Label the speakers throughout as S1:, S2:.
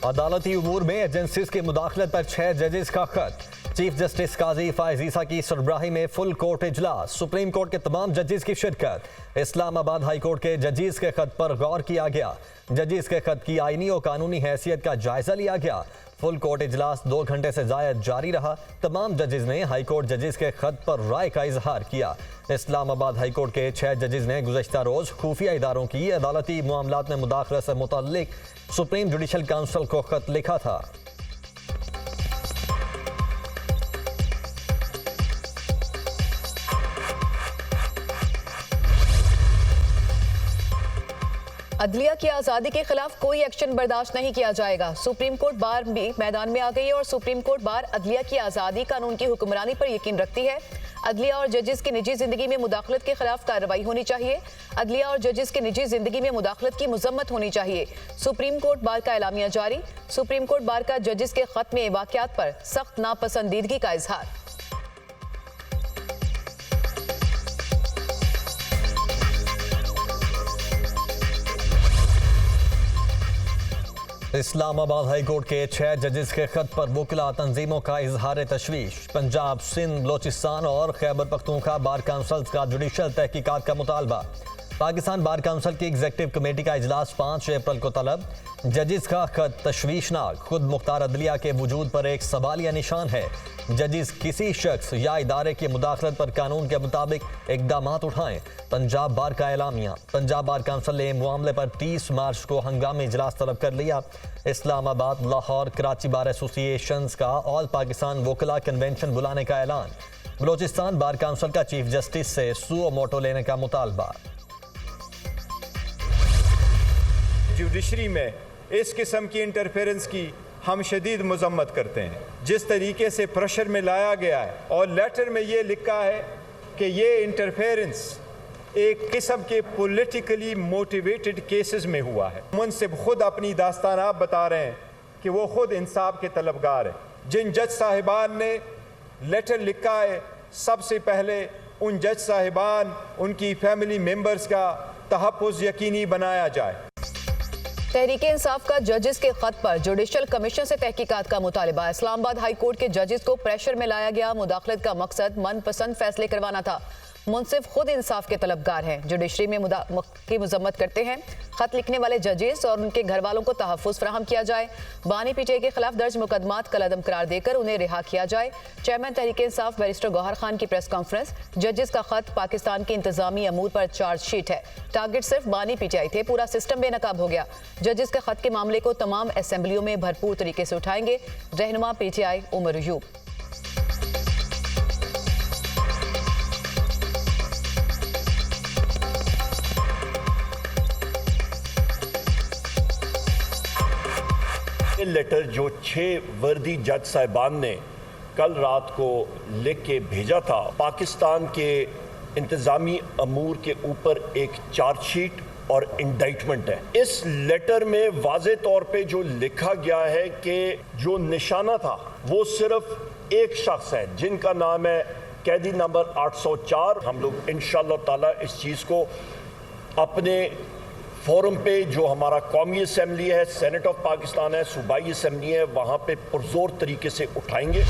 S1: अदालती उमूर में एजेंसीज की मुदाखलत पर 6 जजेस का खत। चीफ जस्टिस काजी फायज ईसा की सरबराही में फुल कोर्ट इजलास। सुप्रीम कोर्ट के तमाम जजेस की शिरकत। इस्लामाबाद हाई कोर्ट के जजेस के खत पर गौर किया गया। जजेस के खत की आईनी और कानूनी हैसियत का जायजा लिया गया। फुल कोर्ट इजलास 2 घंटे से जायद जारी रहा। तमाम जजेस ने हाई कोर्ट जजेस के खत पर राय का इजहार किया। इस्लामाबाद हाई कोर्ट के 6 जजेस ने गुज़श्ता रोज खुफिया इदारों की अदालती मामलात में मुदाखलत से मुतल्लिक सुप्रीम जुडिशल काउंसिल को खत लिखा था।
S2: अदलिया की आज़ादी के खिलाफ कोई एक्शन बर्दाश्त नहीं किया जाएगा। सुप्रीम कोर्ट बार भी मैदान में आ गई है और सुप्रीम कोर्ट बार अदलिया की आज़ादी, कानून की हुक्मरानी पर यकीन रखती है। अदलिया और जजेस की निजी जिंदगी में मुदाखलत के खिलाफ कार्रवाई होनी चाहिए। अदलिया और जजेस की निजी जिंदगी में मुदाखलत की मजम्मत होनी चाहिए। सुप्रीम कोर्ट बार का एलामिया जारी। सुप्रीम कोर्ट बार का जजेस के खत में वाकयात पर सख्त नापसंदीदगी का इजहार।
S1: इस्लामाबाद हाई कोर्ट के 6 जजेस के खत पर वकला तंजीमों का इजहार तशवीश। पंजाब, सिंध, बलोचिस्तान और खैबर पख्तूनख्वा बार काउंसिल का जुडिशल तहकीकात का मुतालबा। पाकिस्तान बार काउंसिल की एग्जीक्यूटिव कमेटी का इजलास 5 अप्रैल को तलब। जजेस का खत तशवीशनाक। खुद मुख्तार अदलिया के वजूद पर एक सवालिया निशान है। जजेस किसी शख्स या इदारे की मुदाखलत पर कानून के मुताबिक इकदाम उठाएं। पंजाब बार का एलामिया। पंजाब बार काउंसिल ने मामले पर 30 मार्च को हंगामी इजलास तलब कर लिया। इस्लामाबाद, लाहौर, कराची बार एसोसिएशंस का ऑल पाकिस्तान वकला कन्वेंशन बुलाने का ऐलान। बलोचिस्तान बार काउंसिल का चीफ जस्टिस से सुओ मोटो लेने का मुतालबा।
S3: जुडिशरी में इस किस्म की इंटरफेरेंस की हम शदीद मजम्मत करते हैं। जिस तरीके से प्रेशर में लाया गया है और लेटर में ये लिखा है कि ये इंटरफेरेंस एक किस्म के पॉलिटिकली मोटिवेटेड केसेस में हुआ है। मुंसिफ खुद अपनी दास्तान आप बता रहे हैं कि वो खुद इंसाफ के तलबगार हैं। जिन जज साहिबान ने लेटर लिखा है, सबसे पहले उन जज साहिबान, उनकी फैमिली मेंबर्स का तहफ़्फ़ुज़ यकीनी बनाया जाए।
S2: तहरीके इंसाफ का जजेस के खत पर जुडिशल कमीशन से तहकीकात का मुतालिबा। इस्लामाबाद हाई कोर्ट के जजेस को प्रेशर में लाया गया। मुदाखलत का मकसद मनपसंद फैसले करवाना था। मुंसिफ खुद इंसाफ के तलबगार हैं। जुडिशरी में की मजम्मत करते हैं। खत लिखने वाले जजेस और उनके घर वालों को तहफ़्फ़ुज़ फराहम किया जाए। बानी पीटीआई के खिलाफ दर्ज मुकदमात कलअदम करार देकर उन्हें रिहा किया जाए। चेयरमैन तहरीके इंसाफ बैरिस्टर गौहर खान की प्रेस कॉन्फ्रेंस। जजेस का खत पाकिस्तान के इंतजामी अमूर पर चार्जशीट है। टारगेट सिर्फ बानी पीटीआई थे, पूरा सिस्टम बेनकाब हो गया। जजेस के खत के मामले को तमाम असेंबलियों में भरपूर तरीके से उठाएंगे। रहनुमा पीटीआई उमर अयूब।
S4: लेटर जो 6 वर्दी जज साहिबान ने कल रात को लिख के भेजा था, पाकिस्तान के इंतज़ामी अमूर के ऊपर एक चार्जशीट और इंडाइटमेंट है। इस लेटर में वाज़े तौर पे जो लिखा गया है कि जो निशाना था वो सिर्फ एक शख्स है जिनका नाम है कैदी नंबर 804। हम लोग इंशाअल्लाह ताला इस चीज़ को अपने फोरम पे, जो हमारा कौमी असेंबली है, सेनेट ऑफ पाकिस्तान है, सूबाई असेंबली है, वहां पे पुरजोर तरीके से उठाएंगे।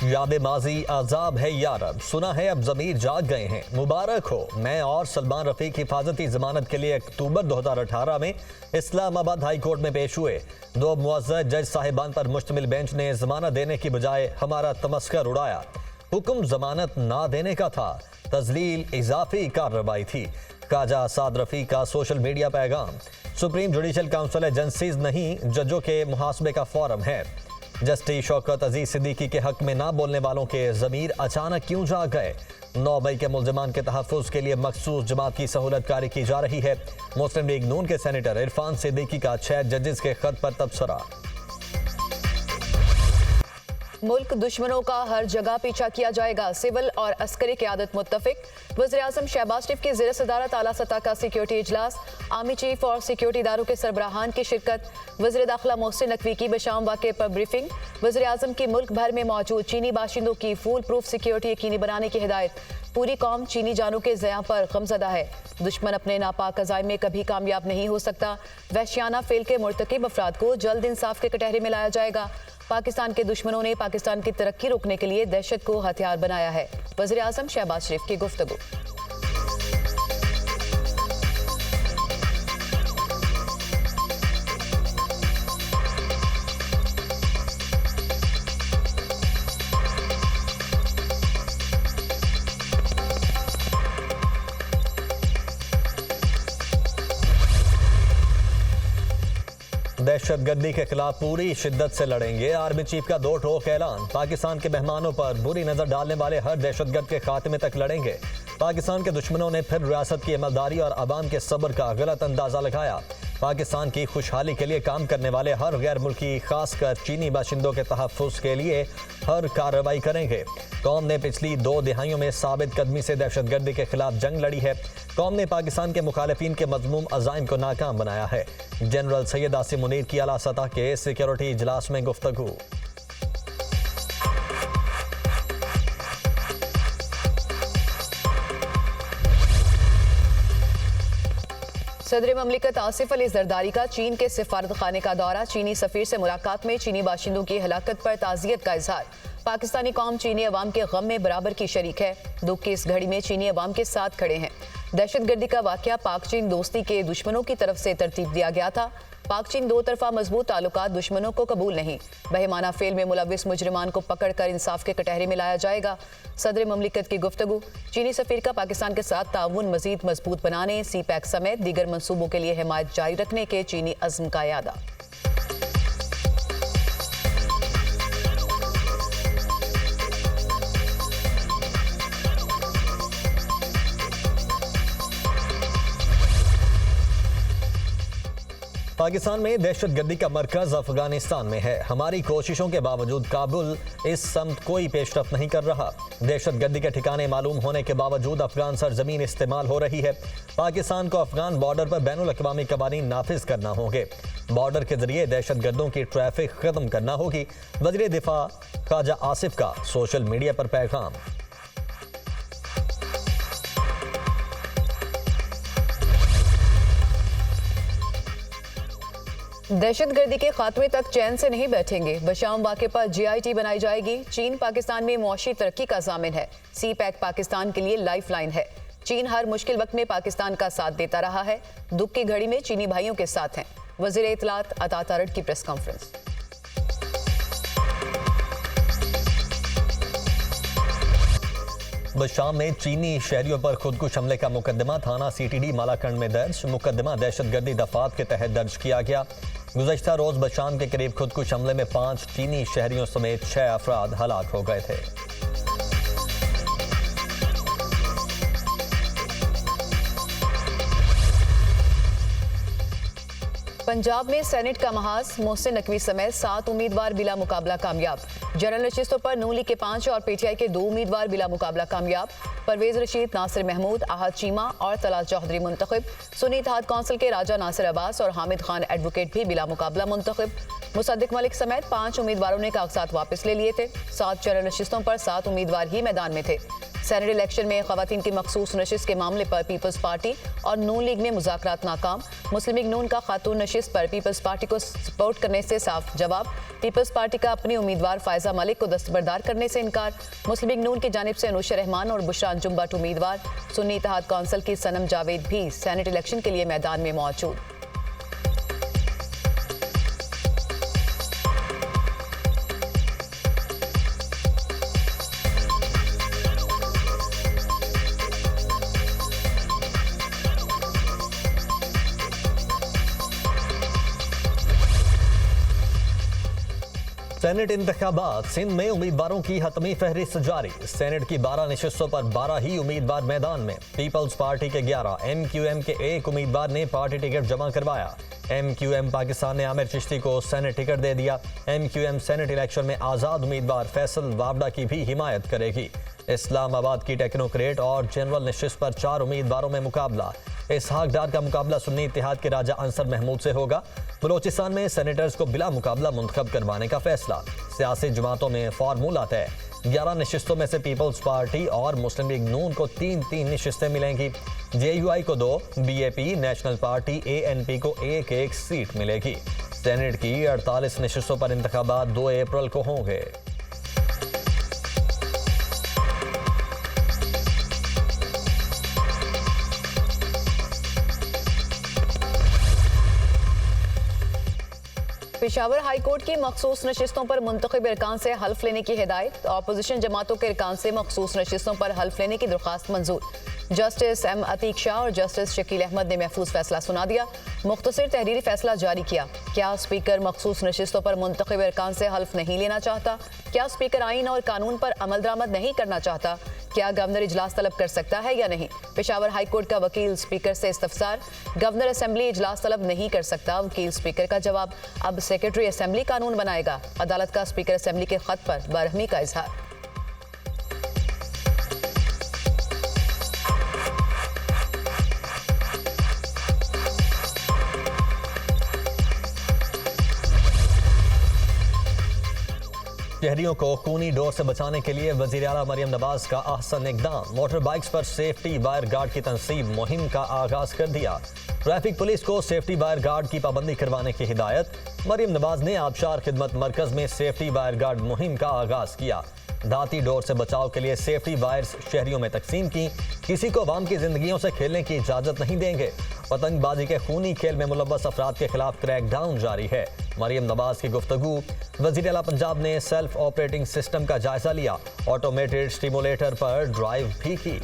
S1: याद माजी आजाब है यारब, सुना है अब जमीर जाग गए हैं। मुबारक हो। मैं और सलमान रफीक हिफाजती जमानत के लिए अक्टूबर 2018 में इस्लामाबाद हाई कोर्ट में पेश हुए। 2 मुअज़्ज़ज़ जज साहिबान पर मुश्तमिल बेंच ने जमानत देने की बजाय हमारा तमस्कर उड़ाया। हुक्म जमानत ना देने का था, तजलील इजाफी कार्रवाई थी। ख्वाजा साद रफीक का सोशल मीडिया पैगाम। सुप्रीम जुडिशल काउंसिल एजेंसीज नहीं, जजों के मुहासबे का फोरम है। जस्टिस शौकत अजीज सिद्दीकी के हक में ना बोलने वालों के ज़मीर अचानक क्यों जाग गए। 9 मई के मुल्ज़िमान के तहफ़्फ़ुज़ के लिए मखसूस जमात की सहूलत कारी की जा रही है। मुस्लिम लीग नून के सेनेटर इरफान सिद्दीकी का 6 जजेस के खत पर तबसरा।
S2: मुल्क दुश्मनों का हर जगह पीछा किया जाएगा, सिविल और अस्करी क़यादत मुत्तफिक। वज़ीर-ए-आज़म शहबाज शरीफ की ज़ेर सदारत आला सतह का सिक्योरिटी इजलास, आर्मी चीफ और सिक्योरिटी इदारों के सरबराहान की शिरकत। वज़ीर दाखिला मोहसिन नकवी की बशाम वाक़े पर ब्रीफिंग। वज़ीर-ए-आज़म की मुल्क भर में मौजूद चीनी बाशिंदों की फूल प्रूफ सिक्योरिटी यकीनी बनाने की हिदायत। पूरी कौम चीनी जानों के ज़िया पर गमज़दा है। दुश्मन अपने नापाक अज़ाइम में कभी कामयाब नहीं हो सकता। वहशियाना फेल के मुर्तकिब अफराद को जल्द इंसाफ के कटहरे में लाया जाएगा। पाकिस्तान के दुश्मनों ने पाकिस्तान की तरक्की रोकने के लिए दहशत को हथियार बनाया है। वज़ीर-ए-आज़म शहबाज शरीफ की गुफ्तगू।
S1: दहशतगर्दी के खिलाफ पूरी शिद्दत से लड़ेंगे, आर्मी चीफ का 2 टोक ऐलान। पाकिस्तान के मेहमानों पर बुरी नजर डालने वाले हर दहशतगर्द के खात्मे तक लड़ेंगे। पाकिस्तान के दुश्मनों ने फिर रियासत की ईमानदारी और अवाम के सब्र का गलत अंदाजा लगाया। पाकिस्तान की खुशहाली के लिए काम करने वाले हर गैर मुल्की, खासकर चीनी बाशिंदों के तहफ़्फ़ुज़ के लिए हर कार्रवाई करेंगे। कौम ने पिछली 2 दिहाइयों में साबित कदमी से दहशतगर्दी के खिलाफ जंग लड़ी है। कौम ने पाकिस्तान के मुखालिफिन के मज़मूम अज़ाइम को नाकाम बनाया है। जनरल सैयद आसिम मुनीर की आला सतह के सिक्योरिटी इजलास में गुफ्तगू।
S2: सदर ममलिकत आसिफ अली जरदारी का चीन के सिफारत खाने का दौरा। चीनी सफीर से मुलाकात में चीनी बाशिंदों की हलाकत पर ताज़ियत का इजहार। पाकिस्तानी कौम चीनी अवाम के गम में बराबर की शरीक है। दुख की इस घड़ी में चीनी अवाम के साथ खड़े हैं। दहशतगर्दी का वाकया पाक चीन दोस्ती के दुश्मनों की तरफ से तरतीब दिया गया था। पाक चीन 2 तरफा मजबूत ताल्लुकात दुश्मनों को कबूल नहीं। बहिमाना फेल में मुलविस मुजरिमान को पकड़ कर इंसाफ के कटहरे में लाया जाएगा। सदर ममलिकत की गुफ्तगू। चीनी सफीर का पाकिस्तान के साथ ताउन मजीद मजबूत बनाने, CPEC समेत दीगर मनसूबों के लिए हिमायत जारी रखने के चीनी अज़्म का यादा।
S1: पाकिस्तान में दहशतगर्दी का मरकज अफगानिस्तान में है। हमारी कोशिशों के बावजूद काबुल इस समत कोई पेशरफ नहीं कर रहा। दहशतगर्दी के ठिकाने मालूम होने के बावजूद अफगान सरजमीन इस्तेमाल हो रही है। पाकिस्तान को अफगान बॉर्डर पर बैनुल अक़वामी कवानीन नाफिज करना होंगे। बॉर्डर के जरिए दहशतगर्दों की ट्रैफिक खत्म करना होगी। वज़ीर दिफा ख्वाजा आसिफ का सोशल मीडिया पर पैगाम।
S2: दहशतगर्दी के खात्मे तक चैन से नहीं बैठेंगे। बशाम वाक़े पर GIT बनाई जाएगी। चीन पाकिस्तान में मुआशी तरक्की का ज़ामिन है। CPEC पाकिस्तान के लिए लाइफ लाइन है। चीन हर मुश्किल वक्त में पाकिस्तान का साथ देता रहा है। दुख की घड़ी में चीनी भाइयों के साथ हैं। वज़ीर इत्तलात अता तारड़ की प्रेस कॉन्फ्रेंस।
S1: बशाम में चीनी शहरियों पर खुदकुश हमले का मुकदमा थाना CTD मालाकंड में दर्ज। मुकदमा दहशतगर्दी दफात के तहत दर्ज किया गया। गुज़श्ता रोज बशाम के करीब खुदकुश हमले में 5 चीनी शहरियों समेत 6 अफराद हलाक हो गए थे।
S2: पंजाब में सेनेट का महाज, मोहसिन नकवी समेत 7 उम्मीदवार बिला मुकाबला कामयाब। जनरल नशिस्तों पर नून लीग के 5 और PTI के 2 उम्मीदवार बिला मुकाबला कामयाब। परवेज रशीद, नासिर महमूद, आहद चीमा और तलाल चौधरी मुंतखब। सुन्नी इत्तेहाद कौंसिल के राजा नासिर अब्बास और हामिद खान एडवोकेट भी बिला मुकाबला मुंतखब। मुसद्दिक मलिक समेत 5 उम्मीदवारों ने कागजात वापस ले लिए थे। 7 जनरल नशिस्तों पर 7 उम्मीदवार ही मैदान में थे। सेनेट इलेक्शन में खवातीन की मखसूस नशिस्त के मामले पर पीपल्स पार्टी और नून लीग में मुज़ाकरात नाकाम। मुस्लिम लीग नून का खातून नशिस्त पर पीपल्स पार्टी को सपोर्ट करने से साफ जवाब। पीपल्स पार्टी का अपनी उम्मीदवार फायजा मलिक को दस्तबरदार करने से इनकार। मुस्लिम लीग नून की जानिब से अनुशा रहमान और बुशरान जुम्बट उम्मीदवार। सुन्नी इत्तेहाद कौंसिल की सनम जावेद भी सेनेट इलेक्शन के लिए मैदान में मौजूद।
S1: सेनेट इंतखाबात, सिंध में उम्मीदवारों की हतमी फहरिस्त जारी। सेनेट की 12 नशिस्तों पर 12 ही उम्मीदवार मैदान में। पीपल्स पार्टी के 11, MQM के 1 उम्मीदवार ने पार्टी टिकट जमा करवाया। MQM पाकिस्तान ने आमिर चिश्ती को सेनेट टिकट दे दिया। MQM सेनेट इलेक्शन में आज़ाद उम्मीदवार फैसल वावड़ा की भी हिमायत करेगी। इस्लामाबाद की टेक्नोक्रेट और जनरल नशिस्त पर 4 उम्मीदवारों में मुकाबला। इसहाक डार का मुकाबला सुन्नी इत्तेहाद के राजा अंसर महमूद से होगा। बलोचिस्तान में सेनेटर्स को बिला मुकाबला मुंतखब करवाने का फैसला। सियासी जमातों में फार्मूला तय। 11 नशिस्तों में से पीपल्स पार्टी और मुस्लिम लीग नून को 3-3 नशिस्तें मिलेंगी। JUI को 2, BAP, नेशनल पार्टी, ANP को 1-1 सीट मिलेगी। सेनेट की 48 नशिस्तों पर इंतखाबात 2 अप्रैल को होंगे।
S2: पेशावर हाई कोर्ट की मखसूस नशिस्तों पर मुंतखब अरकान से हल्फ लेने की हिदायत। अपोजिशन जमातों के अरकान से मखसूस नशिस्तों पर हल्फ लेने की दरख्वास्त मंजूर। जस्टिस M अतीक शाह और जस्टिस शकील अहमद ने महफूज फैसला सुना दिया। मुख्तसर तहरीरी फैसला जारी किया। क्या स्पीकर मखसूस नशिस्तों पर मुंतखब अरकान से हल्फ नहीं लेना चाहता? क्या स्पीकर आइन और कानून पर अमल दरामद नहीं करना चाहता? क्या गवर्नर इजलास तलब कर सकता है या नहीं? पेशावर हाई कोर्ट का वकील स्पीकर से इस्तफसार। गवर्नर असेंबली इजलास तलब नहीं कर सकता। वकील स्पीकर का जवाब, अब सेक्रेटरी असेंबली कानून बनाएगा। अदालत का स्पीकर असेंबली के खत पर बरहमी का इजहार।
S1: शहरियों को खूनी डोर से बचाने के लिए वज़ीर आला मरियम नवाज का अहसन इकदाम। मोटर बाइक्स पर सेफ्टी वायर गार्ड की तनसीब मुहिम का आगाज कर दिया। ट्रैफिक पुलिस को सेफ्टी वायर गार्ड की पाबंदी करवाने की हिदायत। मरियम नवाज ने आबशार खिदमत मरकज में सेफ्टी वायर गार्ड मुहिम का आगाज किया। धाती डोर से बचाव के लिए सेफ्टी वायर्स शहरियों में तकसीम की। किसी को अवाम की जिंदगियों से खेलने की इजाजत नहीं देंगे। पतंगबाजी के खूनी खेल में मुलव्वस अफराद के खिलाफ क्रैकडाउन जारी है। मरियम नवाज की गुफ्तगू। वज़ीर आला पंजाब ने सेल्फ ऑपरेटिंग सिस्टम का जायजा लिया। ऑटोमेटेड स्टिमुलेटर पर ड्राइव भी की।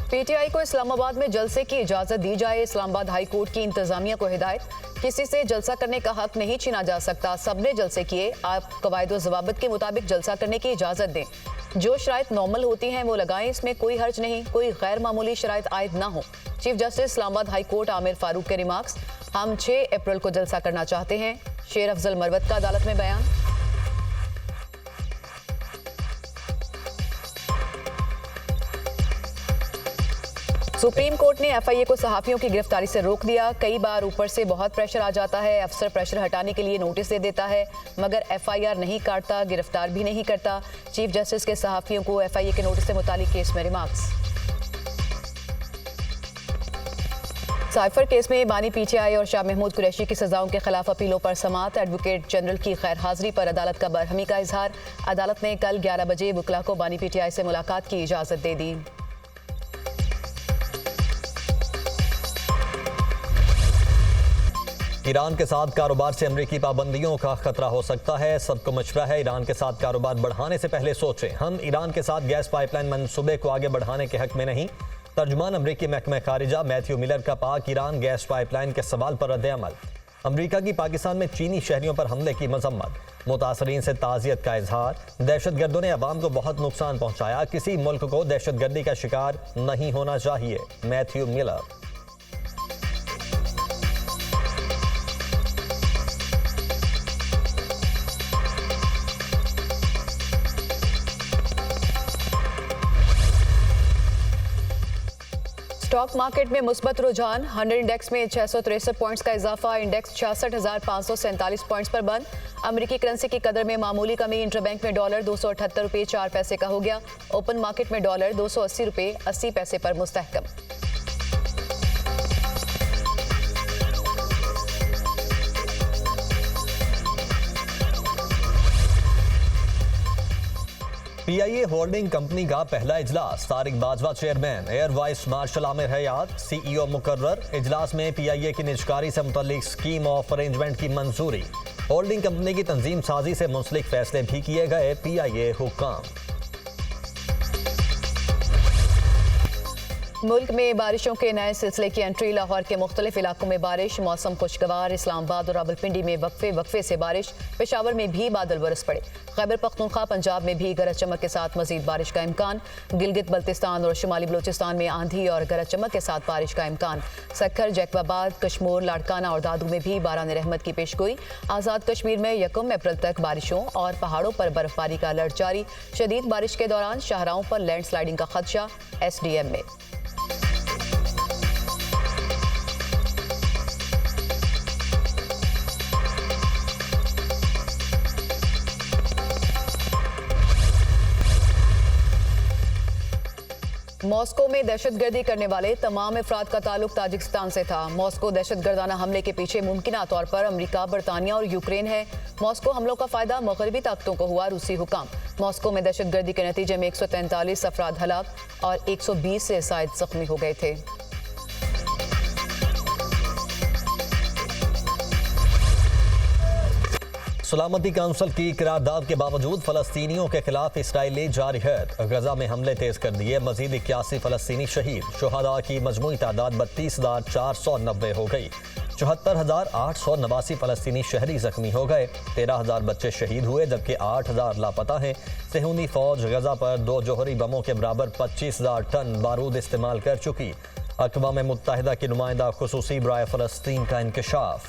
S2: PTI को इस्लामाबाद में जलसे की इजाजत दी जाए। इस्लामाबाद हाई कोर्ट की इंतजामिया को हिदायत। किसी से जलसा करने का हक नहीं छीना जा सकता। सबने जलसे किए। आप कवायद व ज़वाबित के मुताबिक जलसा करने की इजाजत दें। जो शराइत नॉर्मल होती हैं वो लगाएं। इसमें कोई हर्ज नहीं। कोई गैर मामूली शराइत आयद ना हो। Chief justice Islamabad high court Aamir Farooq के रिमार्क्स। हम 6 अप्रैल को जलसा करना चाहते हैं। शेर अफजल मरवत का अदालत में बयान। सुप्रीम कोर्ट ने FIA को सहाफियों की गिरफ्तारी से रोक दिया। कई बार ऊपर से बहुत प्रेशर आ जाता है। अफसर प्रेशर हटाने के लिए नोटिस दे देता है मगर FIR नहीं काटता, गिरफ्तार भी नहीं करता। चीफ जस्टिस के सहाफियों को FIA के नोटिस से मुतालिक केस में रिमार्क्स। साइफर केस में बानी PTI और शाह महमूद कुरैशी की सजाओं के खिलाफ अपीलों पर समाअत। एडवोकेट जनरल की गैर हाजिरी पर अदालत का बरहमी का इजहार। अदालत ने कल 11 बजे वकला को बानी PTI से मुलाकात की इजाजत दे दी।
S1: ईरान के साथ कारोबार से अमरीकी पाबंदियों का खतरा हो सकता है। सबको मशवरा है ईरान के साथ कारोबार बढ़ाने से पहले सोचें। हम ईरान के साथ गैस पाइपलाइन मंसूबे को आगे बढ़ाने के हक में नहीं। तर्जुमान अमरीकी महकमा खारिजा मैथ्यू मिलर का पाक ईरान गैस पाइपलाइन के सवाल पर रद्द-ए-अमल। अमरीका की पाकिस्तान में चीनी शहरियों पर हमले की मजम्मत। मुतासरीन से ताज़ियत का इजहार। दहशतगर्दों ने अवाम को बहुत नुकसान पहुंचाया। किसी मुल्क को दहशतगर्दी का शिकार नहीं होना चाहिए। Matthew Miller.
S2: स्टॉक मार्केट में मुस्बत रुझान। 100 इंडेक्स में 663 पॉइंट्स का इजाफा। इंडेक्स 66,547 पॉइंट्स पर बंद। अमेरिकी करेंसी की कदर में मामूली कमी। इंटरबैंक में डॉलर 278 रुपये 4 पैसे का हो गया। ओपन मार्केट में डॉलर 280 रुपये 80 पैसे पर मुस्तहकम।
S1: PIA होल्डिंग कंपनी का पहला इजलास। Tariq Bajwa chairman. Air vice marshal Amir Hayat CEO मुकर्रर। इजलास में PIA की निजकारी से मुतल्लिक स्कीम ऑफ अरेंजमेंट की मंजूरी। होल्डिंग कंपनी की तंजीम साजी से मुंसलिक फैसले भी किए गए। PIA हुक्काम।
S2: मुल्क में बारिशों के नए सिलसिले की एंट्री। लाहौर के मुख्तलिफ इलाकों में बारिश, मौसम खुशगवार। इस्लामाबाद और रावलपिंडी में वक्फे से बारिश। पेशावर में भी बादल बरस पड़े। खैबर पख्तूनख्वा पंजाब में भी गरज चमक के साथ मजीद बारिश का इम्कान। गिलगित बल्तिस्तान और शुमाली बलूचिस्तान में आंधी और गरज चमक के साथ बारिश का इम्कान। सक्खर, जैकबाबाद, कश्मोर, लाड़काना और दादू में भी बारान रहमत की पेशगोई। आज़ाद कश्मीर में 1 अप्रैल तक बारिशों और पहाड़ों पर बर्फबारी का अलर्ट जारी। शदीद बारिश के दौरान शाहराहों पर लैंडस्लाइडिंग का खदशा। SDM में मॉस्को में दहशतगर्दी करने वाले तमाम अफराद का ताल्लुक ताजिकिस्तान से था। मॉस्को दहशतगर्दाना हमले के पीछे मुमकिन तौर पर अमेरिका, बरतानिया और यूक्रेन है। मॉस्को हमलों का फायदा मगरबी ताकतों को हुआ। रूसी हुकाम मॉस्को में दहशतगर्दी के नतीजे में 143 अफराद हलाक और 120 से ज़ायद जख्मी हो गए थे।
S1: सलामती काउंसिल की करारदाद के बावजूद फलस्तीनियों के खिलाफ इसराइली जारहियत। गजा में हमले तेज कर दिए। मजीद 81 फलस्तीनी शहीद। शुहदा की मजमूई तादाद 32,490 हो गई। 74,889 फलस्तीनी शहरी जख्मी हो गए। 13,000 बच्चे शहीद हुए जबकि 8,000 लापता हैं। सेहूनी फौज गजा पर 2 जोहरी बमों के बराबर 25,000 टन बारूद इस्तेमाल कर चुकी। अक़वाम मुत्तहिदा की नुमाइंदा खुसूसी बराए फ़लस्तीन का इंकशाफ।